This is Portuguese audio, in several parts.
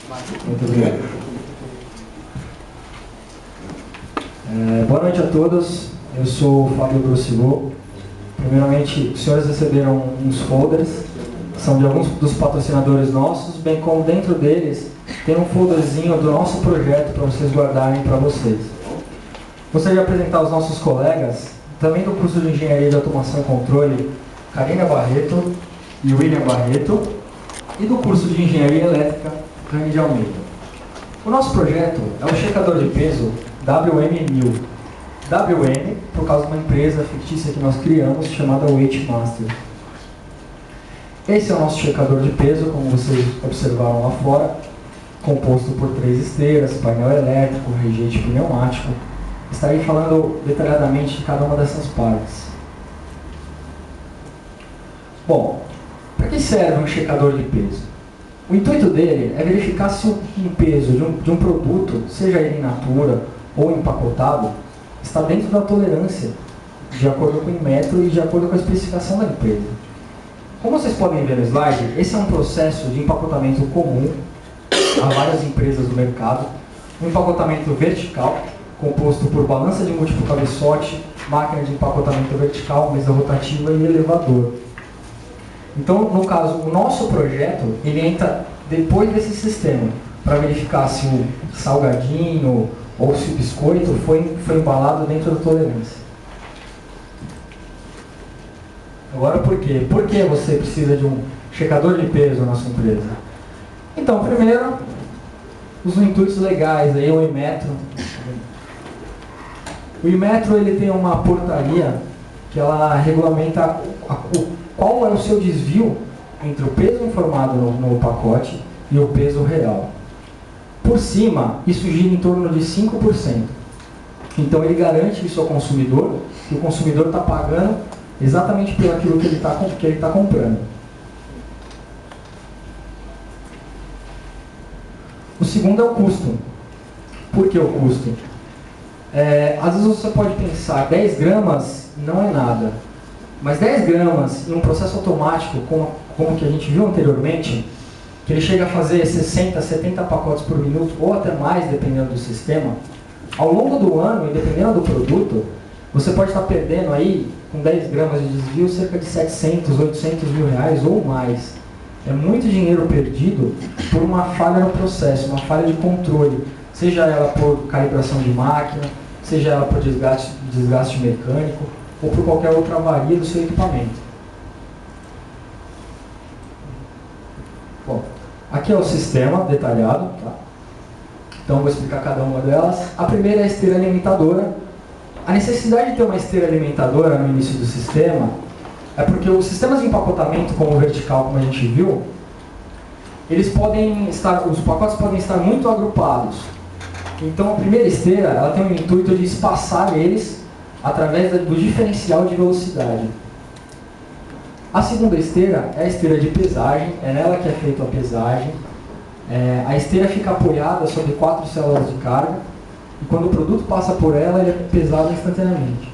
Muito obrigado. Boa noite a todos. Eu sou o Fábio Grossilô. Primeiramente, os senhores receberam uns folders, são de alguns dos patrocinadores nossos, bem como dentro deles tem um folderzinho do nosso projeto para vocês guardarem para vocês. Gostaria de apresentar os nossos colegas, também do curso de Engenharia de Automação e Controle, Karina Barreto e William Barreto, e do curso de Engenharia Elétrica, Rani de Almeida. O nosso projeto é o checador de peso WM1000. WM, por causa de uma empresa fictícia que nós criamos, chamada Weight Master. Esse é o nosso checador de peso, como vocês observaram lá fora, composto por 3 esteiras, painel elétrico, rejete pneumático. Estarei falando detalhadamente de cada uma dessas partes. Bom, para que serve um checador de peso? O intuito dele é verificar se o peso de um produto, seja ele in natura ou empacotado, está dentro da tolerância, de acordo com o metro e de acordo com a especificação da empresa. Como vocês podem ver no slide, esse é um processo de empacotamento comum a várias empresas do mercado. Um empacotamento vertical, composto por balança de múltiplo cabeçote, máquina de empacotamento vertical, mesa rotativa e elevador. Então, no caso, o nosso projeto, ele entra depois desse sistema, para verificar se o salgadinho ou se o biscoito foi embalado dentro da tolerância. Agora, por quê? Por que você precisa de um checador de peso na sua empresa? Então, primeiro, os intuitos legais, aí, o Inmetro. O Inmetro, ele tem uma portaria que ela regulamenta qual é o seu desvio entre o peso informado no pacote e o peso real. Por cima, isso gira em torno de 5%. Então ele garante isso ao consumidor, que o consumidor está pagando exatamente pelo aquilo que ele está comprando. O segundo é o custo. Por que o custo? Às vezes você pode pensar, 10 gramas não é nada. Mas 10 gramas em um processo automático, como que a gente viu anteriormente, que ele chega a fazer 60, 70 pacotes por minuto, ou até mais, dependendo do sistema, ao longo do ano, e dependendo do produto, você pode estar perdendo aí, com 10 gramas de desvio, cerca de 700, 800 mil reais ou mais. É muito dinheiro perdido por uma falha no processo, uma falha de controle, seja ela por calibração de máquina, seja ela por desgaste mecânico, ou por qualquer outra avaria do seu equipamento. Bom, aqui é o sistema detalhado, tá? Então vou explicar cada uma delas. A primeira é a esteira alimentadora. A necessidade de ter uma esteira alimentadora no início do sistema é porque os sistemas de empacotamento, como o vertical, como a gente viu, os pacotes podem estar muito agrupados. Então a primeira esteira, ela tem o intuito de espaçar eles através do diferencial de velocidade. A segunda esteira é a esteira de pesagem, é nela que é feita a pesagem. A esteira fica apoiada sobre 4 células de carga, e quando o produto passa por ela, ele é pesado instantaneamente.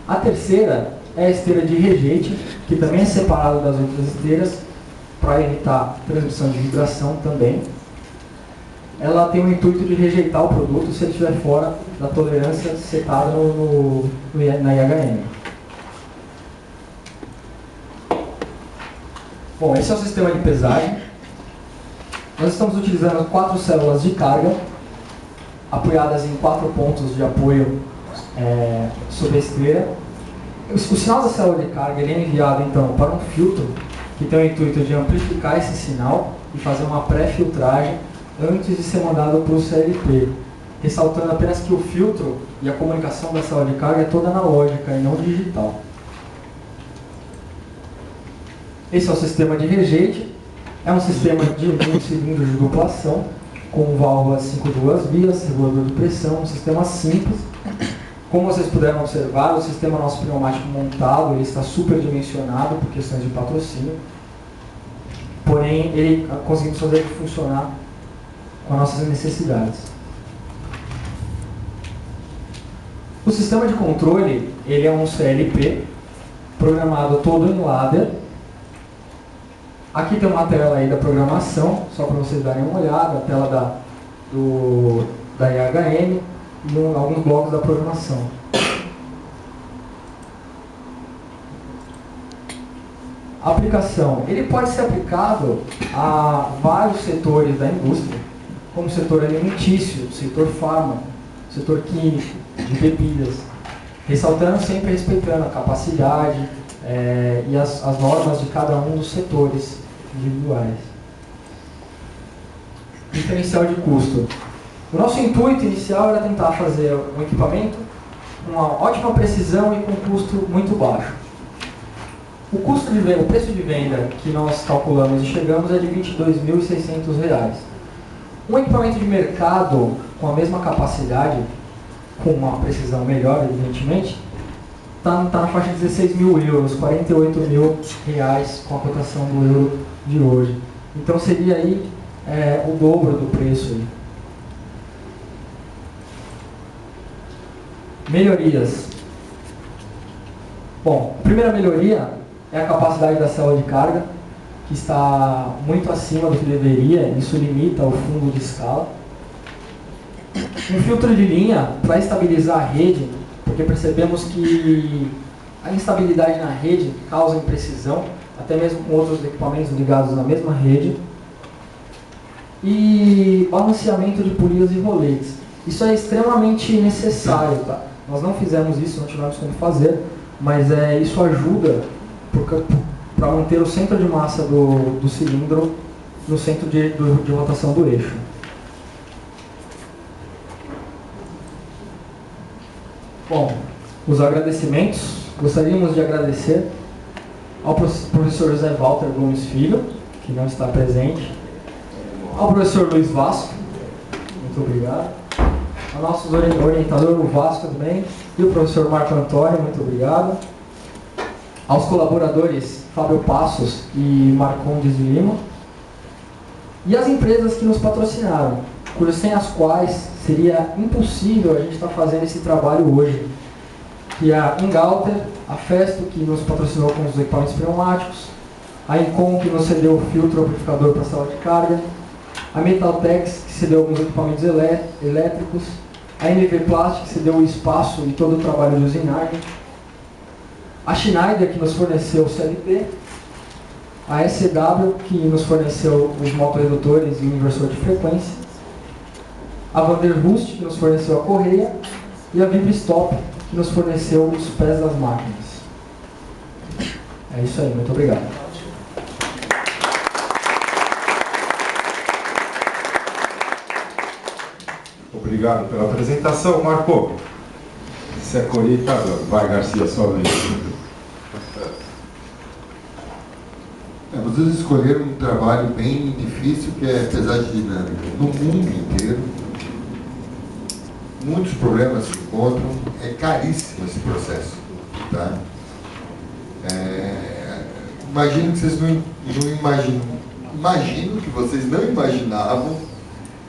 A terceira é a esteira de rejeite, que também é separada das outras esteiras, para evitar transmissão de vibração também. Ela tem o intuito de rejeitar o produto se ele estiver fora da tolerância setada na IHM. Bom, esse é o sistema de pesagem. Nós estamos utilizando 4 células de carga, apoiadas em 4 pontos de apoio sobre a esteira. O sinal da célula de carga ele é enviado então para um filtro, que tem o intuito de amplificar esse sinal e fazer uma pré-filtragem antes de ser mandado para o CLP, ressaltando apenas que o filtro e a comunicação da célula de carga é toda analógica e não digital. Esse é o sistema de rejeite, é um sistema de um cilindro de duplação, com válvulas 5 vias, regulador de pressão, um sistema simples. Como vocês puderam observar, o sistema nosso pneumático montado ele está superdimensionado por questões de patrocínio, porém conseguimos fazer ele funcionar com as nossas necessidades. O sistema de controle ele é um CLP programado todo em ladder Aqui tem uma tela aí da programação, só para vocês darem uma olhada, a tela da IHM e alguns blocos da programação. A aplicação, ele pode ser aplicado a vários setores da indústria, como o setor alimentício, setor farma, setor químico, de bebidas, ressaltando sempre respeitando a capacidade e as normas de cada um dos setores individuais. Diferencial de custo. O nosso intuito inicial era tentar fazer um equipamento com uma ótima precisão e com custo muito baixo. O custo de venda, o preço de venda que nós calculamos e chegamos é de R$ 22.600. Um equipamento de mercado com a mesma capacidade, com uma precisão melhor, evidentemente, está na faixa de 16 mil euros, R$ 48.000 com a cotação do euro de hoje. Então seria aí o dobro do preço. Aí. Melhorias. Bom, a primeira melhoria é a capacidade da célula de carga, que está muito acima do que deveria, isso limita o fundo de escala. Um filtro de linha para estabilizar a rede, porque percebemos que a instabilidade na rede causa imprecisão, até mesmo com outros equipamentos ligados na mesma rede. E balanceamento de polias e roletes. Isso é extremamente necessário, tá? Nós não fizemos isso, não tivemos como fazer, mas isso ajuda para manter o centro de massa do cilindro no centro de rotação do eixo. Bom, os agradecimentos. Gostaríamos de agradecer ao professor José Walter Gomes Filho, que não está presente, ao professor Luiz Vasco, muito obrigado, ao nosso orientador, o Vasco também, e o professor Marco Antônio, muito obrigado, aos colaboradores Fábio Passos e Marcondes de Lima, e as empresas que nos patrocinaram, sem as quais seria impossível a gente estar fazendo esse trabalho hoje, que é a Ingalter, a Festo, que nos patrocinou com os equipamentos pneumáticos, a Incom, que nos cedeu o filtro amplificador para a sala de carga, a Metaltex, que cedeu alguns equipamentos elétricos, a MV Plastic, que cedeu o espaço e todo o trabalho de usinagem, a Schneider, que nos forneceu o CLP, a SCW, que nos forneceu os motorredutores e o inversor de frequência, a Vanderhust, que nos forneceu a correia, e a Vibristop, que nos forneceu os pés das máquinas. É isso aí, muito obrigado. Obrigado pela apresentação, Marco. Se é colheita, vai, Garcia, só vez. Vocês escolheram um trabalho bem difícil, que é pesagem dinâmica. No mundo inteiro, muitos problemas se encontram, é caríssimo esse processo. Tá? Imagino que vocês imagino que vocês não imaginavam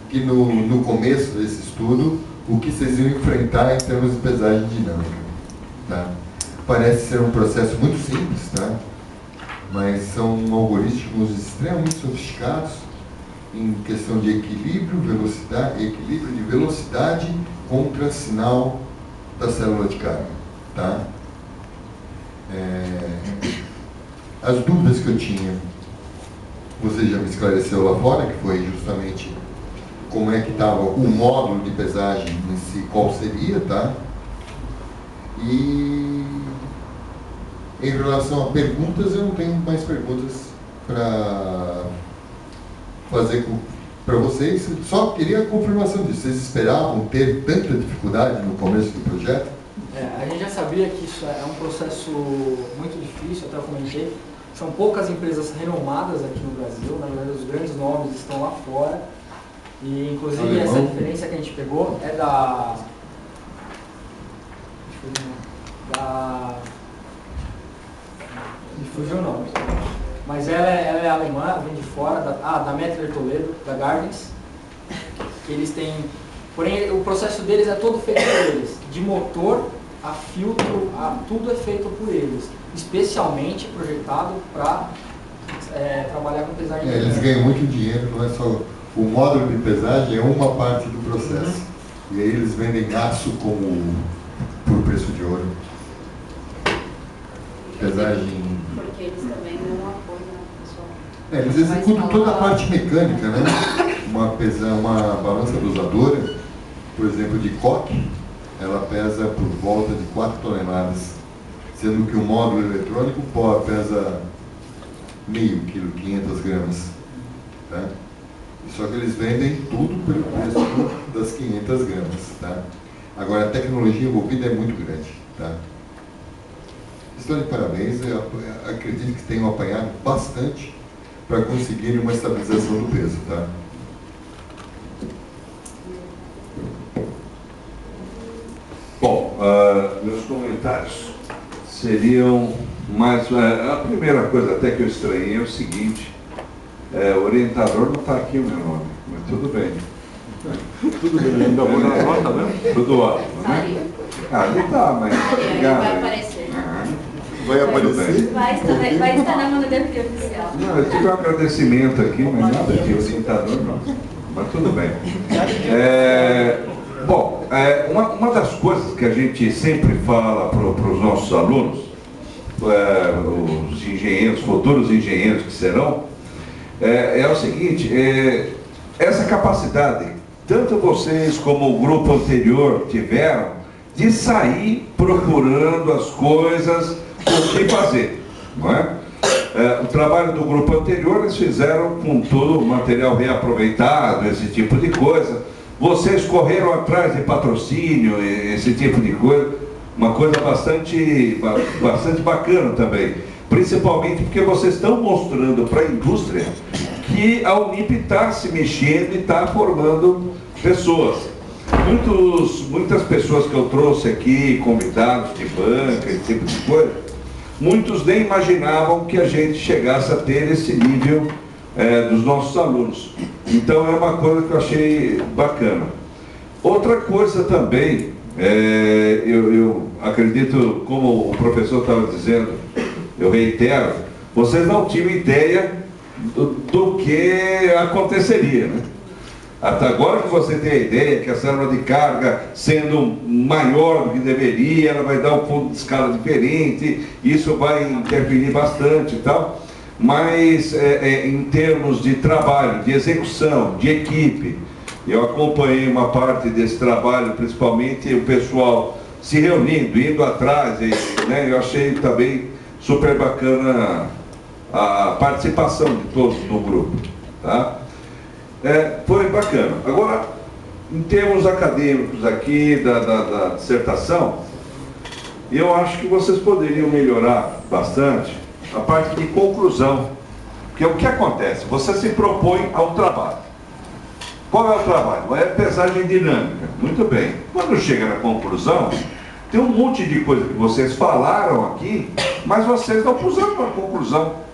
que no começo desse estudo, o que vocês iam enfrentar em termos de pesagem dinâmica. Tá? Parece ser um processo muito simples, tá? Mas são algoritmos extremamente sofisticados em questão de equilíbrio de velocidade contra sinal da célula de carga. Tá? As dúvidas que eu tinha, você já me esclareceu lá fora, que foi justamente como é que estava o módulo de pesagem em si, qual seria, tá? E em relação a perguntas, eu não tenho mais perguntas para fazer para vocês. Só queria a confirmação disso. Vocês esperavam ter tanta dificuldade no começo do projeto? A gente já sabia que isso é um processo muito difícil, até eu comentei. São poucas empresas renomadas aqui no Brasil, na verdade os grandes nomes estão lá fora. E inclusive essa diferença que a gente pegou é me fugiu o nome. Mas ela é alemã, vem de fora, da Mettler Toledo, da Gardens. Eles têm. Porém, o processo deles é todo feito por eles. De motor a filtro, tudo é feito por eles. Especialmente projetado para trabalhar com pesagem. Eles ganham muito dinheiro, não é só... O módulo de pesagem é uma parte do processo. E aí eles vendem aço como por preço de ouro. Pesagem... Porque eles também não apoiam o pessoal. Eles executam toda a parte mecânica, né? Uma balança dosadora, por exemplo, de coque, ela pesa por volta de 4 toneladas, sendo que o módulo eletrônico pesa meio quilo, 500 gramas. Tá? Só que eles vendem tudo pelo preço das 500 gramas. Tá? Agora, a tecnologia envolvida é muito grande. Tá? Estou de parabéns, eu acredito que tenham apanhado bastante para conseguir uma estabilização do peso. Tá? Bom, meus comentários seriam mais... a primeira coisa até que eu estranhei é o seguinte, o orientador não está aqui o meu nome, mas tudo bem. Tudo bem, ainda vou dar nota, né? Tudo ótimo, né? Ali está, mas... Vai aparecer. Vai aparecer? Vai estar na monografia oficial. Não, eu tive um agradecimento aqui, mas nada de orientador não. Mas tudo bem. Bom, uma das coisas que a gente sempre fala para os nossos alunos, os engenheiros, futuros engenheiros que serão, é o seguinte, essa capacidade, tanto vocês como o grupo anterior tiveram, de sair procurando as coisas, o que fazer, não é? O trabalho do grupo anterior eles fizeram com todo o material reaproveitado, esse tipo de coisa. Vocês correram atrás de patrocínio, esse tipo de coisa, uma coisa bastante bacana também. Principalmente porque vocês estão mostrando para a indústria que a Unip está se mexendo e está formando pessoas. Muitas pessoas que eu trouxe aqui, convidados de banca, esse tipo de coisa, muitos nem imaginavam que a gente chegasse a ter esse nível dos nossos alunos. Então é uma coisa que eu achei bacana. Outra coisa também, eu acredito, como o professor estava dizendo, eu reitero, vocês não tinham ideia do que aconteceria, né? Até agora que você tem a ideia que a célula de carga, sendo maior do que deveria, ela vai dar um ponto de escala diferente, isso vai interferir bastante e tal, mas em termos de trabalho, de execução, de equipe, eu acompanhei uma parte desse trabalho, principalmente o pessoal se reunindo, indo atrás, né, eu achei também super bacana a participação de todos no grupo, tá? Foi bacana. Agora, em termos acadêmicos aqui, da dissertação, eu acho que vocês poderiam melhorar bastante a parte de conclusão. Porque o que acontece? Você se propõe ao trabalho. Qual é o trabalho? É pesagem dinâmica. Muito bem. Quando chega na conclusão, tem um monte de coisa que vocês falaram aqui, mas vocês não puseram na conclusão.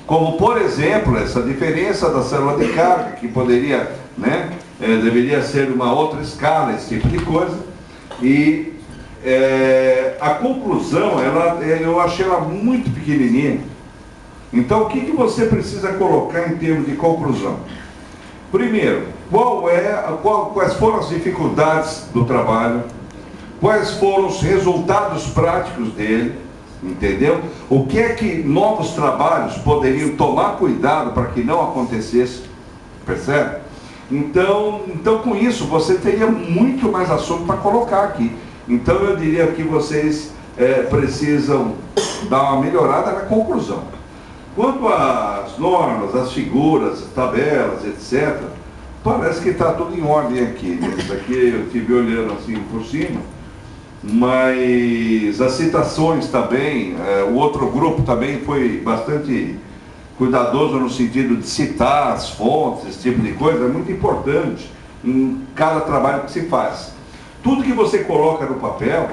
Como, por exemplo, essa diferença da célula de carga, que poderia, né, deveria ser uma outra escala, esse tipo de coisa. E a conclusão, eu achei ela muito pequenininha. Então, o que você precisa colocar em termos de conclusão? Primeiro, quais foram as dificuldades do trabalho? Quais foram os resultados práticos dele? Entendeu? O que é que novos trabalhos poderiam tomar cuidado para que não acontecesse? Percebe? Então com isso, você teria muito mais assunto para colocar aqui. Então, eu diria que vocês precisam dar uma melhorada na conclusão. Quanto às normas, às figuras, as tabelas, etc., parece que está tudo em ordem aqui. Isso aqui eu estive olhando assim por cima. Mas as citações também, o outro grupo também foi bastante cuidadoso no sentido de citar as fontes, esse tipo de coisa, é muito importante em cada trabalho que se faz. Tudo que você coloca no papel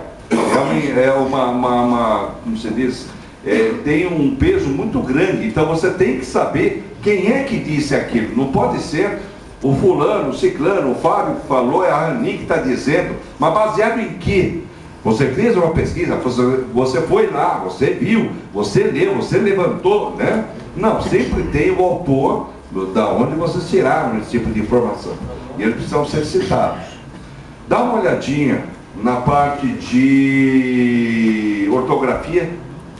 como se diz, tem um peso muito grande, então você tem que saber quem é que disse aquilo, não pode ser o fulano, o ciclano, o Fábio que falou, é a Rani que está dizendo, mas baseado em quê? Você fez uma pesquisa, você foi lá, você viu, você leu, você levantou, né? Não, sempre tem o autor da onde vocês tiraram esse tipo de informação. E eles precisam ser citados. Dá uma olhadinha na parte de ortografia.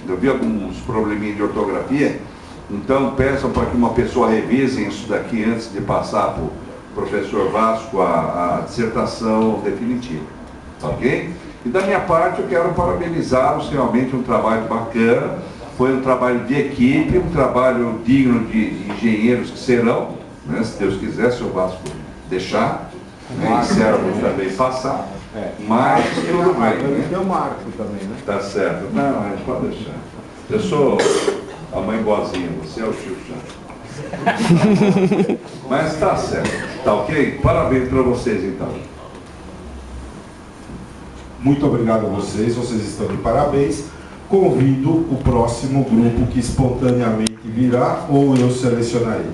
Eu vi alguns probleminhas de ortografia. Então peçam para que uma pessoa revise isso daqui antes de passar para o professor Vasco a dissertação definitiva. Ok? E da minha parte eu quero parabenizá-los, realmente um trabalho bacana. Foi um trabalho de equipe, um trabalho digno de engenheiros que serão, né, se Deus quiser, se o Vasco deixar, né, e servos também passar, mas tudo bem. Né? Tem o Marco também, né? Tá certo. Não, mas pode deixar. Eu sou a mãe boazinha, você é o Chico Chá. Mas tá certo, tá ok? Parabéns para vocês então. Muito obrigado a vocês estão de parabéns. Convido o próximo grupo que espontaneamente virá ou eu selecionarei.